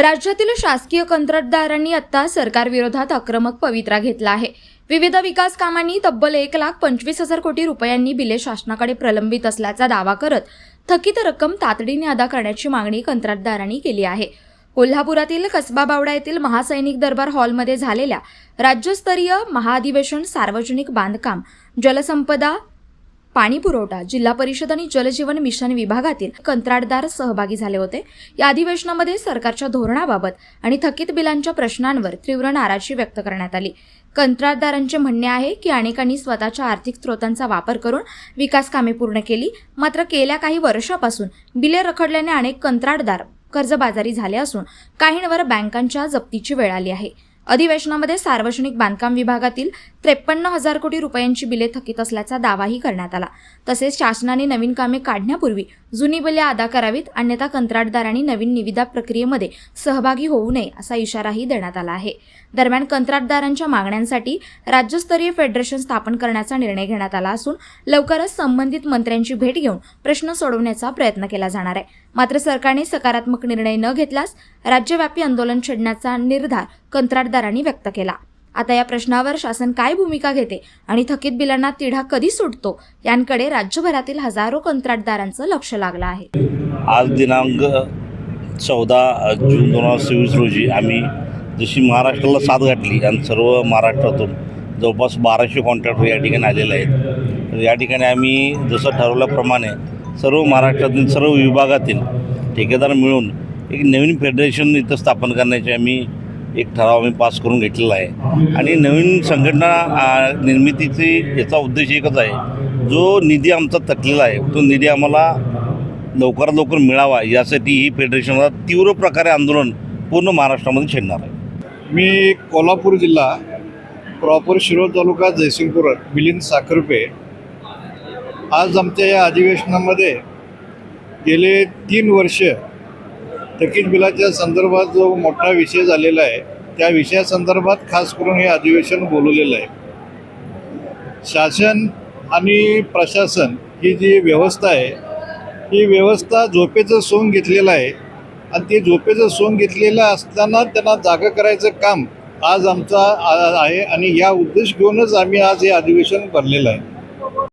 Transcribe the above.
राज्यातील शासकीय कंत्राटदारांनी आता सरकारविरोधात आक्रमक पवित्रा घेतला आहे। विविध विकास कामांनी तब्बल 1,25,000 कोटी रुपयांनी बिले शासनाकडे प्रलंबित असल्याचा दावा करत थकीत रक्कम तातडीने अदा करण्याची मागणी कंत्राटदारांनी केली आहे। कोल्हापुरातील कसबा बावडा येथील महासैनिक दरबार हॉलमध्ये झालेल्या राज्यस्तरीय महाअधिवेशन सार्वजनिक बांधकाम, जलसंपदा, पाणी पुरवठा, जिल्हा परिषद आणि जलजीवन मिशन विभागातील कंत्राटदार सहभागी झाले होते। या अधिवेशनामध्ये सरकारच्या धोरणाबाबत आणि थकीत बिलांच्या प्रश्नांवर तीव्र नाराजी व्यक्त करण्यात आली। कंत्राटदारांचे म्हणणे आहे की अनेकांनी स्वतःच्या आर्थिक स्रोतांचा वापर करून विकास कामे पूर्ण केली, मात्र गेल्या काही वर्षापासून बिले रखडल्याने अनेक कंत्राटदार कर्जबाजारी झाले असून काहींवर बँकांच्या जप्तीची वेळ आली आहे। अधिवेशनामध्ये सार्वजनिक बांधकाम विभागातील 53,000 कोटी रुपयांची बिले थकीत असल्याचा दावाही करण्यात आला। तसेच शासनाने नवीन कामे काढण्यापूर्वी जुनी बिले अदा करावीत, अन्यथा कंत्राटदारांनी नवीन निविदा प्रक्रियेमध्ये सहभागी होऊ नये असा इशाराही देण्यात आला आहे। दरम्यान कंत्राटदारांच्या मागण्यांसाठी राज्यस्तरीय फेडरेशन स्थापन करण्याचा निर्णय घेण्यात आला असून लवकरच संबंधित मंत्र्यांची भेट घेऊन प्रश्न सोडवण्याचा प्रयत्न केला जाणार आहे। मात्र सरकारने सकारात्मक निर्णय न घेतल्यास राज्यव्यापी आंदोलन छेडण्याचा निर्धार कंत्राटदारांनी व्यक्त केला। आता या प्रश्नावर शासन काय भूमिका घेते आणि थकीत बिलांना तिढा कधी सुटतो यांकडे राज्यभरातील हजारो कंत्राटदारांचं लक्ष लागलं आहे। आज दिनांक 14 जून 2024 रोजी आम्ही जशी महाराष्ट्राला साथ गाठली आणि सर्व महाराष्ट्रातून जवळपास 1200 कॉन्ट्रॅक्टर या ठिकाणी आलेले आहेत। तर या ठिकाणी आम्ही जसं ठरवल्याप्रमाणे सर्व महाराष्ट्रातील सर्व विभागातील ठेकेदार मिळून एक नवीन फेडरेशन इथं स्थापन करण्याचे आम्ही एक ठराव आम्ही पास करून घेतलेला आहे। आणि नवीन संघटना निर्मितीची याचा उद्देश एकच आहे, जो निधी आमचा थकलेला आहे तो निधी आम्हाला लवकरात लवकर मिळावा यासाठी ही फेडरेशनला तीव्र प्रकारे आंदोलन पूर्ण महाराष्ट्रामध्ये छेडणार आहे। मी कोल्हापूर जिल्हा प्रॉपर शिरोळ तालुका जयसिंगपूर मिलिंद साखरपे आज आमच्या या अधिवेशनामध्ये गेले 3 वर्ष थकीत बिलाच्या संदर्भात जो मोठा विषय झालेला आहे त्या विषयासंदर्भात खास करून हे अधिवेशन बोलवलेलं आहे। शासन आणि प्रशासन ही जी व्यवस्था आहे ही व्यवस्था झोपेचं सोंग घेतलेलं आहे आणि ते झोपेचं सोंग घेतलेलं असताना त्यांना जागा करायचं काम आज आमचा आहे आणि या उद्देश घेऊनच आम्ही आज हे अधिवेशन भरलेलं आहे।